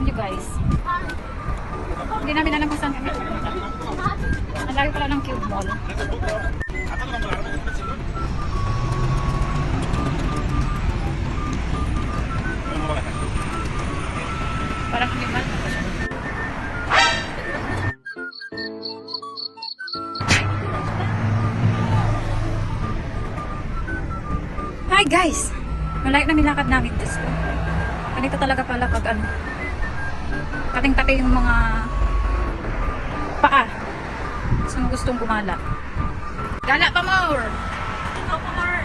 nyo guys. Hindi namin alam kung saan kami pupunta. Ang layo pala ng Cube Mall. Parang hindi ba? Hi guys! Malayo na nilakad namin this ko. Ganito talaga pala pag ano, kating-kati yung mga paa. Gusto gustong gumala. Gala pa more! Ikaw pa more!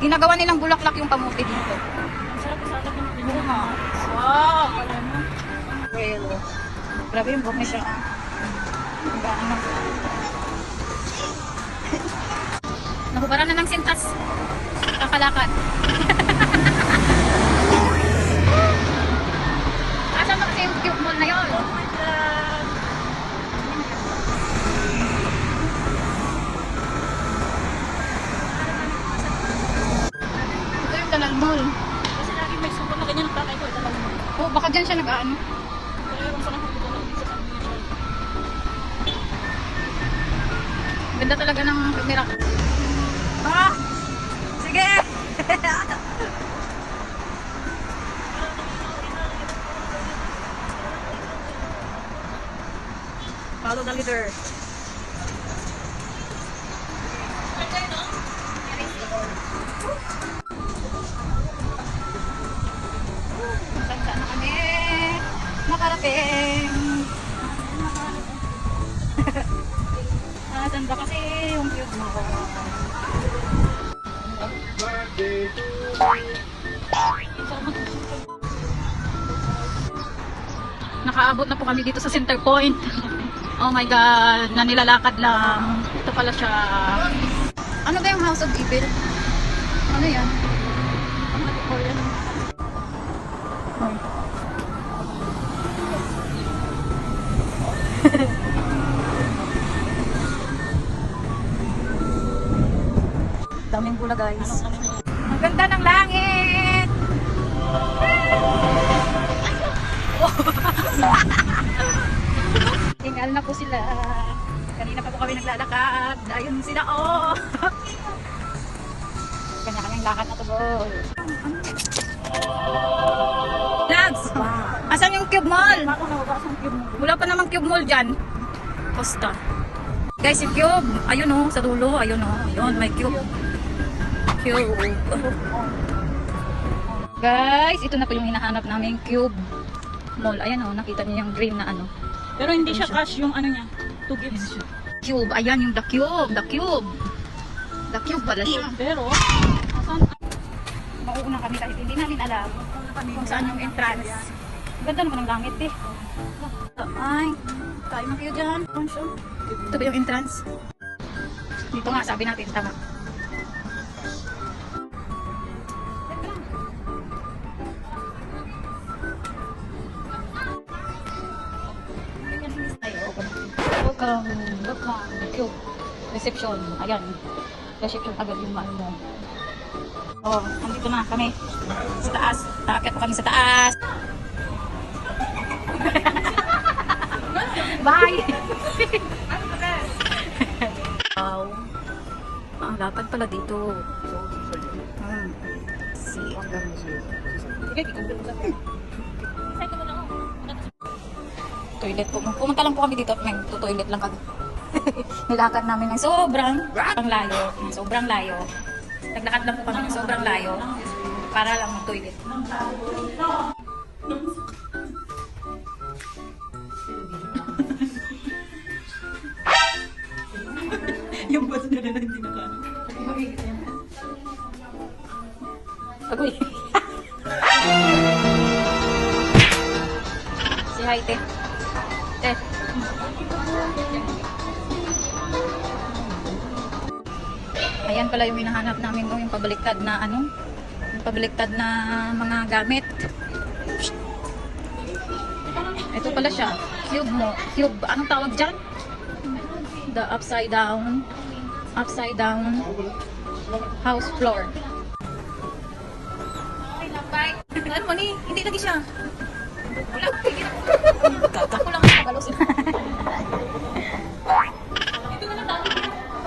Ginagawa nilang bulaklak yung kamuti dito. Sarap sa atin ng Bunga. Wow! Wala na. Well, grabe yung buhok niya siya. Ang gaan lang. Nahubaran na ng sintas. Kakalakad. Asan na kasi yung Cube Mall na yun? Oh my God! Ito yung Dalal Mall. Kasi lagi may suko na ganyan ang tatay ko. Ito lang mo. Oh, baka dyan siya nag-ano. Pero ewan sa nakapito na sa kanila. Ganda talaga ng camera. Ah! Sige! Follow the leader. Saan na kami? Nakarating. Saan ba kasi yung Cube mo? Nakaabot na po kami dito sa Center Point. Oh my God, nanilalakad lang. Ito pala siya. Ano ba yung House of Evil? Ano yan? Oh. Daming pula guys. Ang ganda ng langit! Tingal na po sila. Kanina pa po kami naglalakad. Ayun sila oh! Kanya-kanyang lakad na to boy. Lags! Asan yung Cube Mall? Wala pa namang Cube Mall dyan. Costa. Guys, yung Cube. Ayun oh, sa dulo. Ayun oh. Ayun, may Cube. Cube. Guys, ito na po yung hinahanap namin Cube Mall. Ayan oh, nakita niyo yung green na ano. Pero hindi siya cash yung ano niya. 2 gifts. Cube. Ayan yung the Cube. The Cube. The Cube pala siya. Pero, asan? Mauuna kami kahit hindi namin alam kung saan yung entrance. Ganda naman ng langit eh. Ay, kain na kayo dyan. Ito ba yung entrance? Dito nga, sabi natin, tama. Welcome, welcome, Cube. Reception, ayan. Reception agad yung ano mo. Oh, nandito na kami sa taas. Takot pa kami sa taas. Bye! Wow. Ang lapad pala dito. See. Toilet po. Pumunta lang po kami dito at nag-toilet lang kami. Nilakad namin ng sobrang layo. Sobrang layo. Naglakad lang po kami ng sobrang layo para lang mag-toilet. Yung bus na rin hindi nakaano. Agoy. Si hi, te. Te. Ayan pala yung hinahanap namin yung pabaliktad na ano, yung pabaliktad na mga gamit. Ito pala siya, cube mo. Cube, anong tawag dyan? The upside down house floor. lagi siya. Wala, pwede na. Ako lang ang magalos.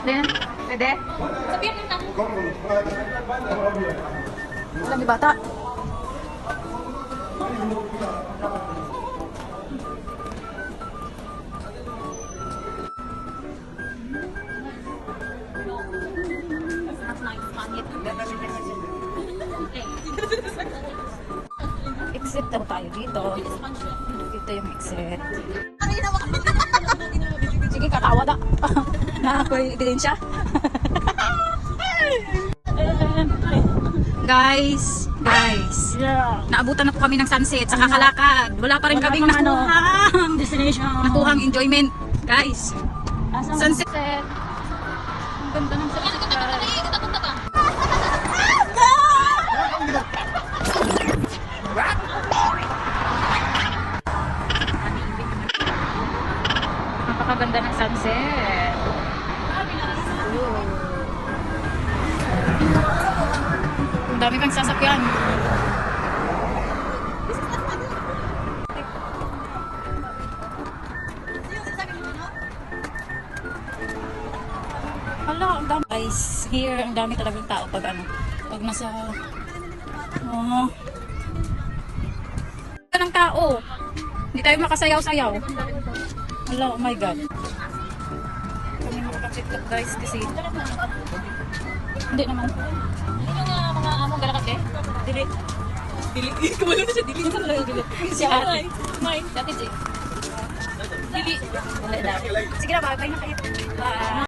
Then, pwede? Sabihan mo na. Alam ni bata. Exit daw tayo dito. Dito yung exit. Sige, katawa na. Na ako'y ebidensya. Guys, Yeah. naabutan na po kami ng sunset sa kakalakad. Wala pa rin Wala kaming pang ano. nakuhang Destination. enjoyment. Guys, Asan? sunset. Ang ganda ng sunset. Napakaganda ng sunset. Ang dami pang sasakyan. Hala, ang dami. Guys, here, ang dami talagang tao pag ano, pag nasa, oh, ng tao. Hindi tayo makasayaw-sayaw. Hala, oh my God. Kami makapag-chitlog guys kasi, hindi naman. Yung mga among galakat eh. Dili. Kumalo na siya. Dili. Si ate. May. Si ate J. Dili. Sige na, bye na kayo. Bye.